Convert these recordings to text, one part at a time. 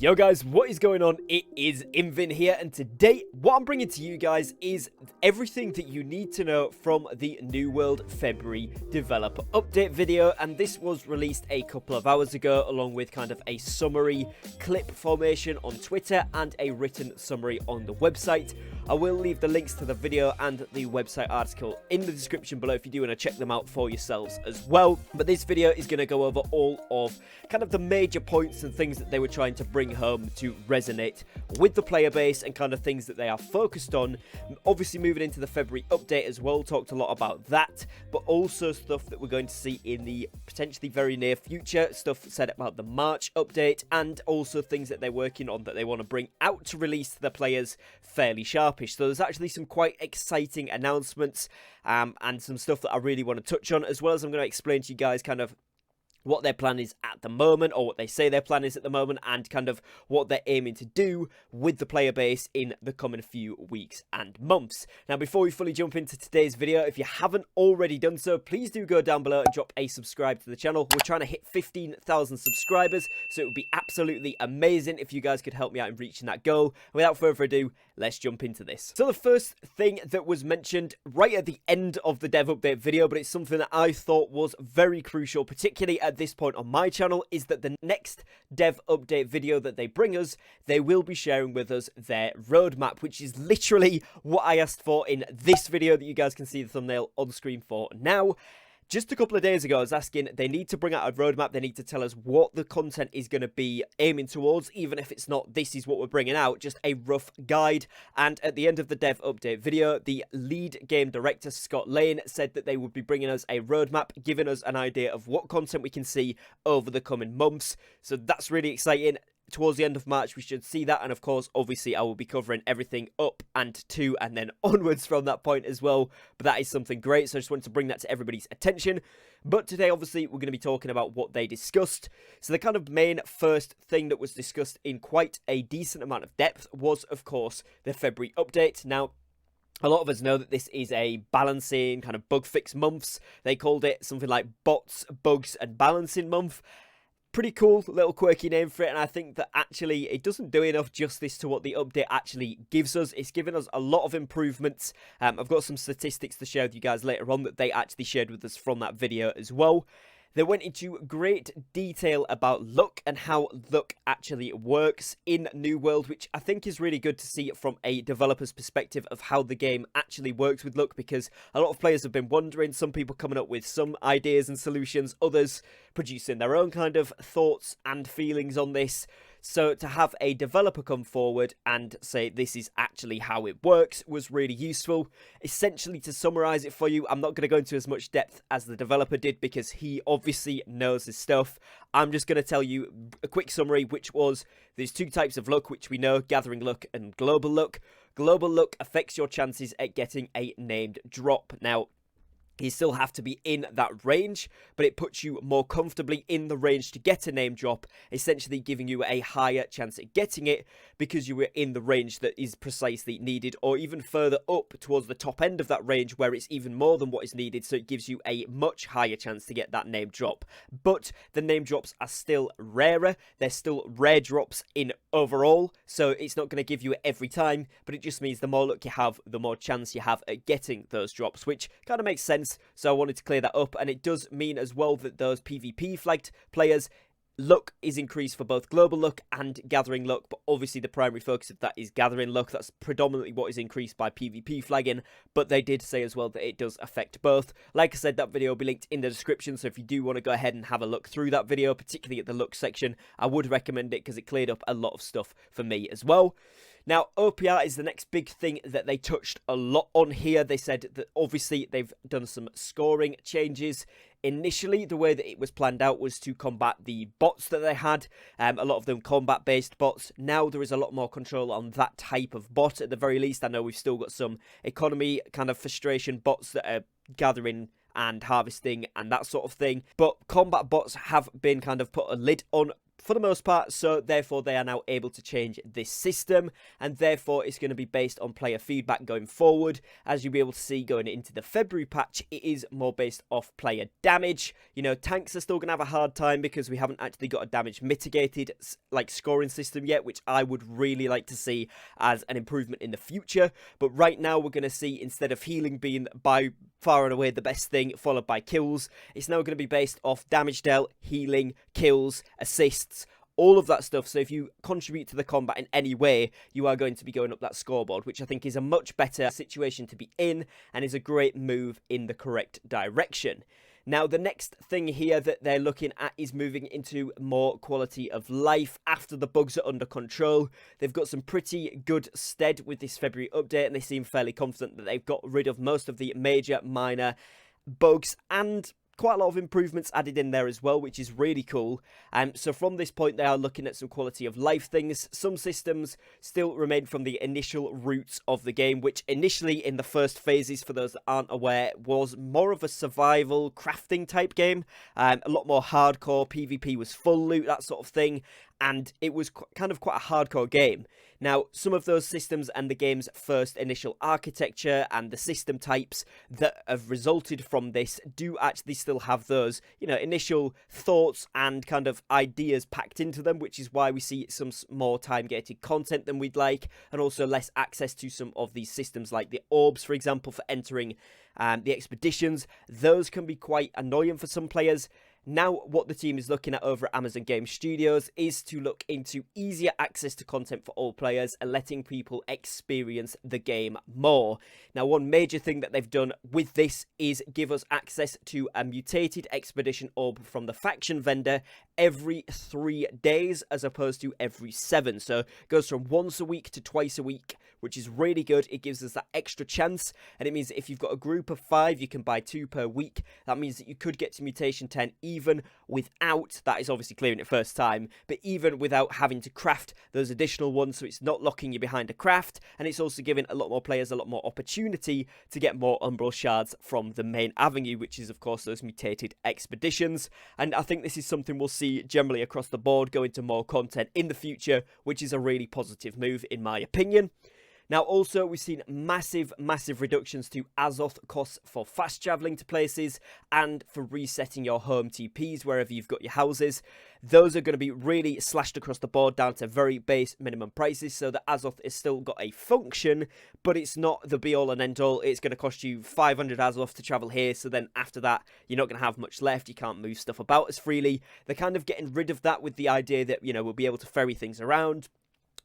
Yo guys, what is going on? It is Invin here, and today what I'm bringing to you guys is everything that you need to know from the New World February developer update video, and this was released a couple of hours ago along with kind of a summary clip formation on Twitter and a written summary on the website. I will leave the links to the video and the website article in the description below if you do want to check them out for yourselves as well. But this video is going to go over all of kind of the major points and things that they were trying to bring home to resonate with the player base and kind of things that they are focused on. Obviously moving into the February update as well, talked a lot about that, but also stuff that we're going to see in the potentially very near future, stuff said about the March update, and also things that they're working on that they want to bring out to release to the players fairly sharpish. So there's actually some quite exciting announcements and some stuff that I really want to touch on, as well as I'm going to explain to you guys kind of what their plan is at the moment, or what they say their plan is at the moment, and kind of what they're aiming to do with the player base in the coming few weeks and months. Now, before we fully jump into today's video, if you haven't already done so, please do go down below and drop a subscribe to the channel. We're trying to hit 15,000 subscribers, so it would be absolutely amazing if you guys could help me out in reaching that goal. Without further ado, let's jump into this. So the first thing that was mentioned right at the end of the dev update video, but it's something that I thought was very crucial, particularly at this point on my channel, is that the next dev update video that they bring us, they will be sharing with us their roadmap, which is literally what I asked for in this video that you guys can see the thumbnail on screen for now. Just a couple of days ago, I was asking, they need to bring out a roadmap, they need to tell us what the content is going to be aiming towards, even if it's not, this is what we're bringing out, just a rough guide. And at the end of the dev update video, the lead game director, Scott Lane, said that they would be bringing us a roadmap, giving us an idea of what content we can see over the coming months. So that's really exciting. Towards the end of March, we should see that, and of course, obviously, I will be covering everything up and to, and then onwards from that point as well, but that is something great, so I just wanted to bring that to everybody's attention. But today, obviously, we're going to be talking about what they discussed. So the kind of main first thing that was discussed in quite a decent amount of depth was, of course, the February update. Now, a lot of us know that this is a balancing, kind of bug fix months. They called it something like bots, bugs, and balancing month. Pretty cool little quirky name for it, and I think that actually it doesn't do enough justice to what the update actually gives us. It's given us a lot of improvements. I've got some statistics to share with you guys later on that they actually shared with us from that video as well. They went into great detail about luck and how luck actually works in New World, which I think is really good to see from a developer's perspective of how the game actually works with luck, because a lot of players have been wondering, some people coming up with some ideas and solutions, others producing their own kind of thoughts and feelings on this. So to have a developer come forward and say this is actually how it works was really useful. Essentially, to summarize it for you, I'm not going to go into as much depth as the developer did because he obviously knows his stuff. I'm just going to tell you a quick summary, which was there's two types of luck, which we know, gathering luck and global luck. Global luck affects your chances at getting a named drop. Now, you still have to be in that range, but it puts you more comfortably in the range to get a name drop, essentially giving you a higher chance at getting it because you were in the range that is precisely needed, or even further up towards the top end of that range where it's even more than what is needed, so it gives you a much higher chance to get that name drop. But the name drops are still rarer, they're still rare drops in overall, so it's not going to give you it every time, but it just means the more luck you have, the more chance you have at getting those drops, which kind of makes sense. So I wanted to clear that up, and it does mean as well that those PvP flagged players, luck is increased for both global luck and gathering luck, but obviously the primary focus of that is gathering luck. That's predominantly what is increased by PvP flagging, but they did say as well that it does affect both. Like I said, that video will be linked in the description, so if you do want to go ahead and have a look through that video, particularly at the luck section, I would recommend it because it cleared up a lot of stuff for me as well. Now, OPR is the next big thing that they touched a lot on here. They said that obviously they've done some scoring changes. Initially, the way that it was planned out was to combat the bots that they had, a lot of them combat-based bots. Now there is a lot more control on that type of bot, at the very least. I know we've still got some economy kind of frustration bots that are gathering and harvesting and that sort of thing, but combat bots have been kind of put a lid on for the most part, so therefore they are now able to change this system, and therefore it's going to be based on player feedback going forward. As you'll be able to see going into the February patch, it is more based off player damage. You know, tanks are still going to have a hard time because we haven't actually got a damage mitigated like scoring system yet, which I would really like to see as an improvement in the future. But right now we're going to see, instead of healing being by far and away the best thing, followed by kills, it's now going to be based off damage dealt, healing, kills, assists, all of that stuff. So if you contribute to the combat in any way, you are going to be going up that scoreboard, which I think is a much better situation to be in and is a great move in the correct direction. Now, the next thing here that they're looking at is moving into more quality of life after the bugs are under control. They've got some pretty good stead with this February update, and they seem fairly confident that they've got rid of most of the major, minor bugs, and quite a lot of improvements added in there as well, which is really cool. So from this point, they are looking at some quality of life things. Some systems still remain from the initial roots of the game, which initially in the first phases, for those that aren't aware, was more of a survival crafting type game. A lot more hardcore. PvP was full loot, that sort of thing. And it was kind of quite a hardcore game. Now, some of those systems and the game's first initial architecture and the system types that have resulted from this do actually still have those, you know, initial thoughts and kind of ideas packed into them, which is why we see some more time-gated content than we'd like, and also less access to some of these systems like the orbs, for example, for entering the expeditions. Those can be quite annoying for some players. Now, what the team is looking at over at Amazon Game Studios is to look into easier access to content for all players and letting people experience the game more. Now, one major thing that they've done with this is give us access to a mutated expedition orb from the faction vendor every 3 days as opposed to every 7. So it goes from once a week to twice a week, which is really good. It gives us that extra chance, and it means that if you've got a group of 5, you can buy 2 per week. That means that you could get to mutation 10 even without, that is obviously clearing it first time, but even without having to craft those additional ones, so it's not locking you behind a craft, and it's also giving a lot more players a lot more opportunity to get more umbral shards from the main avenue, which is of course those mutated expeditions. And I think this is something we'll see generally across the board go into more content in the future, which is a really positive move in my opinion. Now, also, we've seen massive reductions to Azoth costs for fast traveling to places and for resetting your home TPs wherever you've got your houses. Those are going to be really slashed across the board down to very base minimum prices, so that Azoth has still got a function, but it's not the be-all and end-all. It's going to cost you 500 Azoth to travel here, so then after that, you're not going to have much left. You can't move stuff about as freely. They're kind of getting rid of that with the idea that, you know, we'll be able to ferry things around.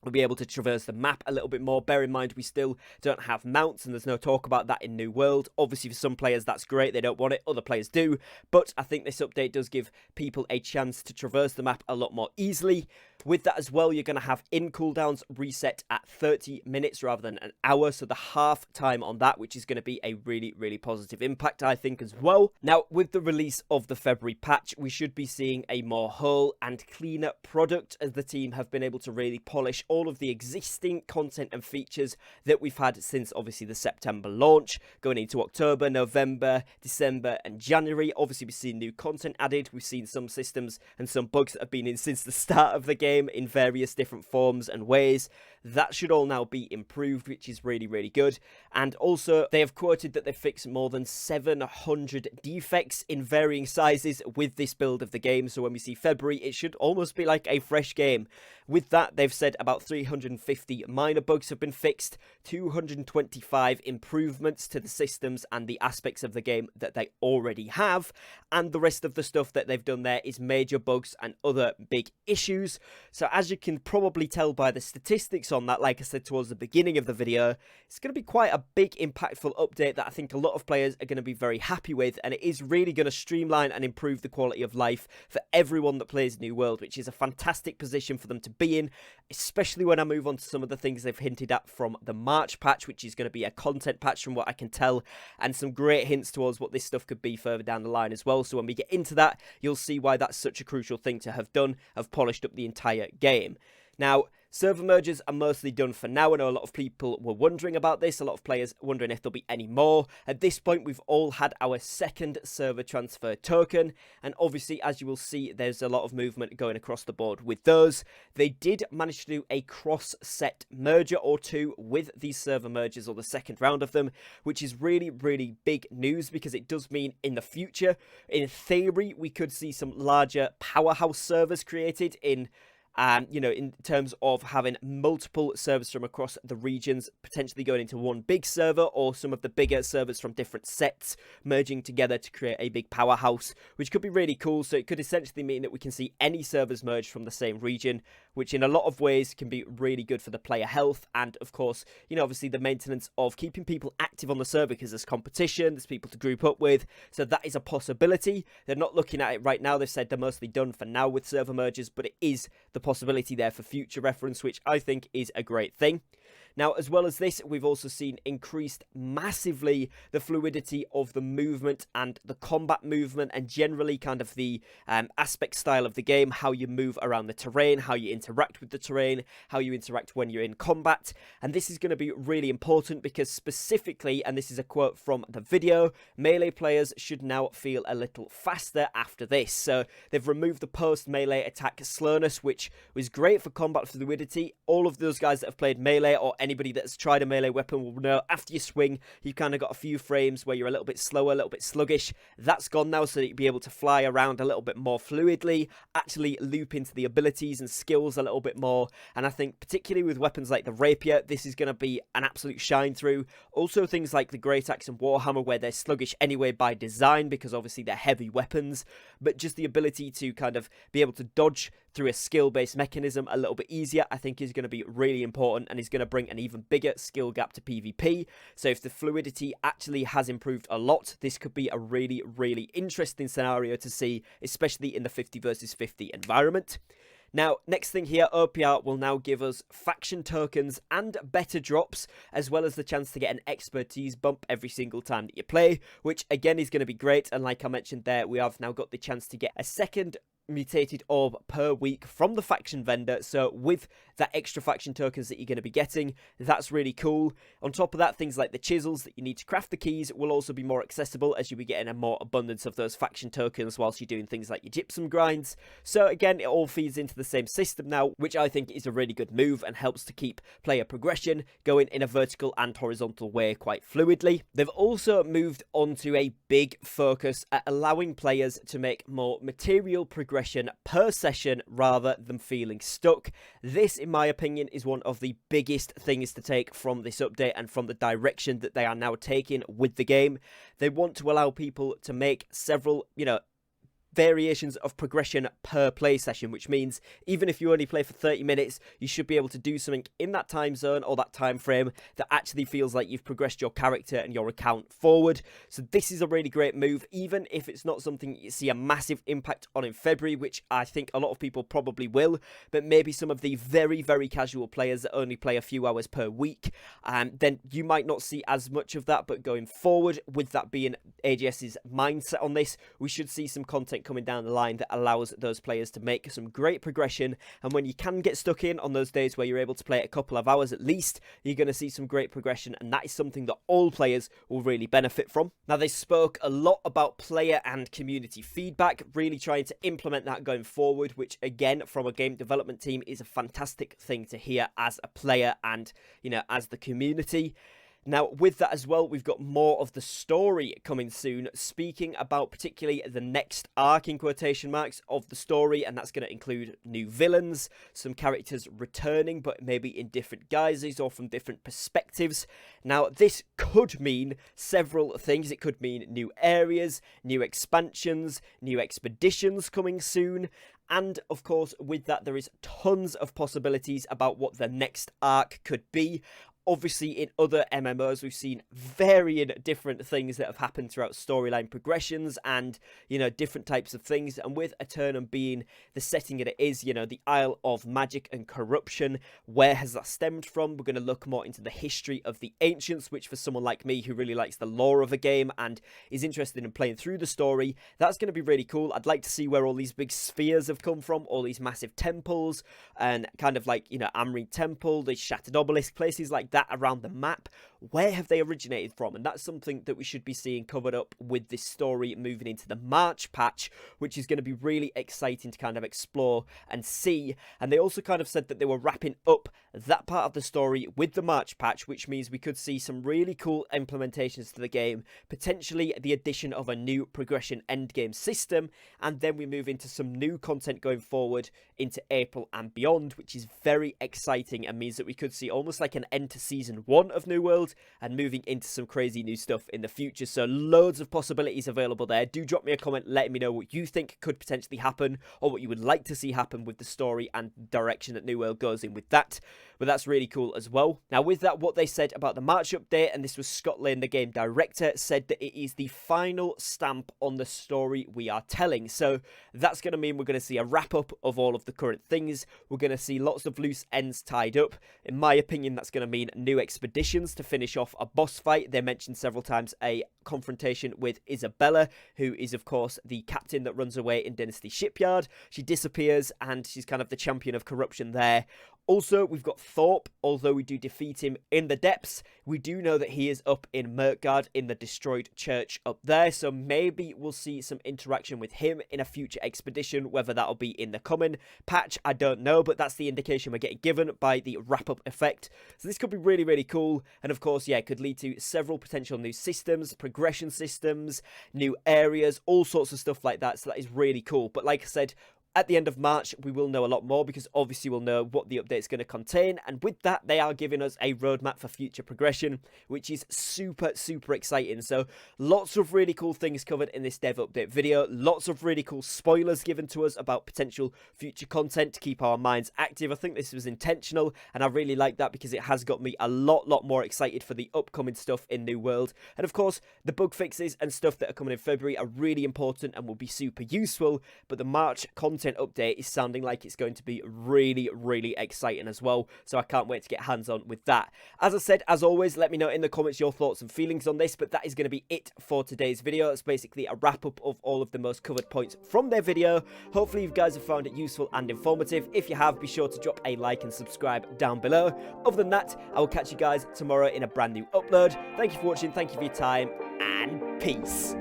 We'll be able to traverse the map a little bit more. Bear in mind, we still don't have mounts, and there's no talk about that in New World. Obviously, for some players, that's great. They don't want it. Other players do. But I think this update does give people a chance to traverse the map a lot more easily. With that as well, you're going to have in cooldowns reset at 30 minutes rather than an hour. So the half time on that, which is going to be a really positive impact, I think, as well. Now, with the release of the February patch, we should be seeing a more whole and cleaner product, as the team have been able to really polish all of the existing content and features that we've had since obviously the September launch, going into October, November, December and January. Obviously, we've seen new content added. We've seen some systems and some bugs that have been in since the start of the game in various different forms and ways. That should all now be improved, which is really good. And also, they have quoted that they've fixed more than 700 defects in varying sizes with this build of the game. So when we see February, it should almost be like a fresh game. With that, they've said about 350 minor bugs have been fixed, 225 improvements to the systems and the aspects of the game that they already have, and the rest of the stuff that they've done there is major bugs and other big issues. So as you can probably tell by the statistics on that, like I said towards the beginning of the video, it's going to be quite a big impactful update that I think a lot of players are going to be very happy with, and it is really going to streamline and improve the quality of life for everyone that plays New World, which is a fantastic position for them to be in, especially when I move on to some of the things they've hinted at from the March patch, which is going to be a content patch from what I can tell, and some great hints towards what this stuff could be further down the line as well. So when we get into that, you'll see why that's such a crucial thing to have done, have polished up the entire game. Now, Server mergers are mostly done for now. I know a lot of people were wondering about this, a lot of players wondering if there'll be any more. At this point, we've all had our second server transfer token, and obviously, as you will see, there's a lot of movement going across the board with those. They did manage to do a cross-set merger or two with these server mergers, or the second round of them, which is really, really big news, because it does mean in the future, in theory, we could see some larger powerhouse servers created in in terms of having multiple servers from across the regions potentially going into one big server, or some of the bigger servers from different sets merging together to create a big powerhouse, which could be really cool. So it could essentially mean that we can see any servers merge from the same region, which in a lot of ways can be really good for the player health, and of course, obviously the maintenance of keeping people active on the server, because there's competition, there's people to group up with, so that is a possibility. They're not looking at it right now. They've said they're mostly done for now with server mergers, but it is the possibility there for future reference, which I think is a great thing. Now, as well as this, we've also seen increased massively the fluidity of the movement and the combat movement, and generally kind of the aspect style of the game, how you move around the terrain, how you interact with the terrain, how you interact when you're in combat. And this is going to be really important, because specifically, and this is a quote from the video, melee players should now feel a little faster after this. So they've removed the post-melee attack slowness, which was great for combat fluidity. All of those guys that have played melee, or anybody that's tried a melee weapon, will know after you swing, you've kind of got a few frames where you're a little bit slower, a little bit sluggish. That's gone now, so that you'll be able to fly around a little bit more fluidly, actually loop into the abilities and skills a little bit more. And I think particularly with weapons like the rapier, this is going to be an absolute shine through. Also things like the great axe and warhammer, where they're sluggish anyway by design, because obviously they're heavy weapons, but just the ability to kind of be able to dodge through a skill-based mechanism a little bit easier, I think is going to be really important, and is going to bring an even bigger skill gap to PvP. So if the fluidity actually has improved a lot, this could be a really, really interesting scenario to see, especially in the 50 versus 50 environment. Now, next thing here, OPR will now give us faction tokens and better drops, as well as the chance to get an expertise bump every single time that you play, which again is going to be great. And like I mentioned there, we have now got the chance to get a second mutated orb per week from the faction vendor. So with that extra faction tokens that you're going to be getting, that's really cool. On top of that, things like the chisels that you need to craft the keys will also be more accessible, as you'll be getting a more abundance of those faction tokens whilst you're doing things like your gypsum grinds. So again, it all feeds into the same system now, which I think is a really good move and helps to keep player progression going in a vertical and horizontal way quite fluidly. They've also moved on to a big focus at allowing players to make more material progression per session rather than feeling stuck. This, in my opinion, is one of the biggest things to take from this update and from the direction that they are now taking with the game. They want to allow people to make several, variations of progression per play session, which means even if you only play for 30 minutes, you should be able to do something in that time zone or that time frame that actually feels like you've progressed your character and your account forward. So this is a really great move, even if it's not something you see a massive impact on in February, which I think a lot of people probably will, but maybe some of the very, very casual players that only play a few hours per week, then you might not see as much of that. But going forward, with that being AGS's mindset on this, we should see some content coming down the line that allows those players to make some great progression. And when you can get stuck in on those days where you're able to play a couple of hours at least, you're going to see some great progression, and that is something that all players will really benefit from. Now, they spoke a lot about player and community feedback, really trying to implement that going forward, which again, from a game development team, is a fantastic thing to hear as a player and, as the community. Now, with that as well, we've got more of the story coming soon, speaking about particularly the next arc, in quotation marks, of the story, and that's going to include new villains, some characters returning, but maybe in different guises or from different perspectives. Now, this could mean several things. It could mean new areas, new expansions, new expeditions coming soon. And of course, with that, there is tons of possibilities about what the next arc could be. Obviously, in other MMOs, we've seen varying different things that have happened throughout storyline progressions and, you know, different types of things. And with Eternum being the setting that it is, you know, the Isle of Magic and Corruption, where has that stemmed from? We're going to look more into the history of the Ancients, which for someone like me who really likes the lore of a game and is interested in playing through the story, that's going to be really cool. I'd like to see where all these big spheres have come from, all these massive temples, and kind of like, you know, Amri Temple, the Shattered Obelisk, places like that around the map. Where have they originated from? And that's something that we should be seeing covered up with this story moving into the March patch, which is going to be really exciting to kind of explore and see. And they also kind of said that they were wrapping up that part of the story with the March patch, which means we could see some really cool implementations to the game, potentially the addition of a new progression endgame system, and then we move into some new content going forward into April and beyond, which is very exciting and means that we could see almost like an end to Season 1 of New World and moving into some crazy new stuff in the future. So loads of possibilities available there. Do drop me a comment letting me know what you think could potentially happen or what you would like to see happen with the story and direction that New World goes in with that. But that's really cool as well. Now with that, what they said about the March update, and this was Scott Lane, the game director, said that it is the final stamp on the story we are telling. So that's going to mean we're going to see a wrap up of all of the current things. We're going to see lots of loose ends tied up. In my opinion, that's going to mean new expeditions to finish off a boss fight. They mentioned several times a confrontation with Isabella, who is of course the captain that runs away in Dynasty Shipyard. She disappears and she's kind of the champion of corruption there. Also, we've got Thorpe. Although we do defeat him in the depths, we do know that he is up in Mirkgard in the destroyed church up there, so maybe we'll see some interaction with him in a future expedition. Whether that'll be in the coming patch, I don't know, but that's the indication we're getting given by the wrap-up effect. So this could be really, really cool, and of course, yeah, it could lead to several potential new systems, progression systems, new areas, all sorts of stuff like that, so that is really cool. But like I said, at the end of March, we will know a lot more because obviously we'll know what the update is going to contain. And with that, they are giving us a roadmap for future progression, which is super, super exciting. So lots of really cool things covered in this dev update video. Lots of really cool spoilers given to us about potential future content to keep our minds active. I think this was intentional and I really like that because it has got me a lot more excited for the upcoming stuff in New World. And of course, the bug fixes and stuff that are coming in February are really important and will be super useful. But the March content update is sounding like it's going to be really, really exciting as well, so I can't wait to get hands on with that. As I said, as always, let me know in the comments your thoughts and feelings on this, but that is going to be it for today's video. It's basically a wrap up of all of the most covered points from their video. Hopefully you guys have found it useful and informative. If you have, be sure to drop a like and subscribe down below. Other than that, I will catch you guys tomorrow in a brand new upload. Thank you for watching, thank you for your time, and peace.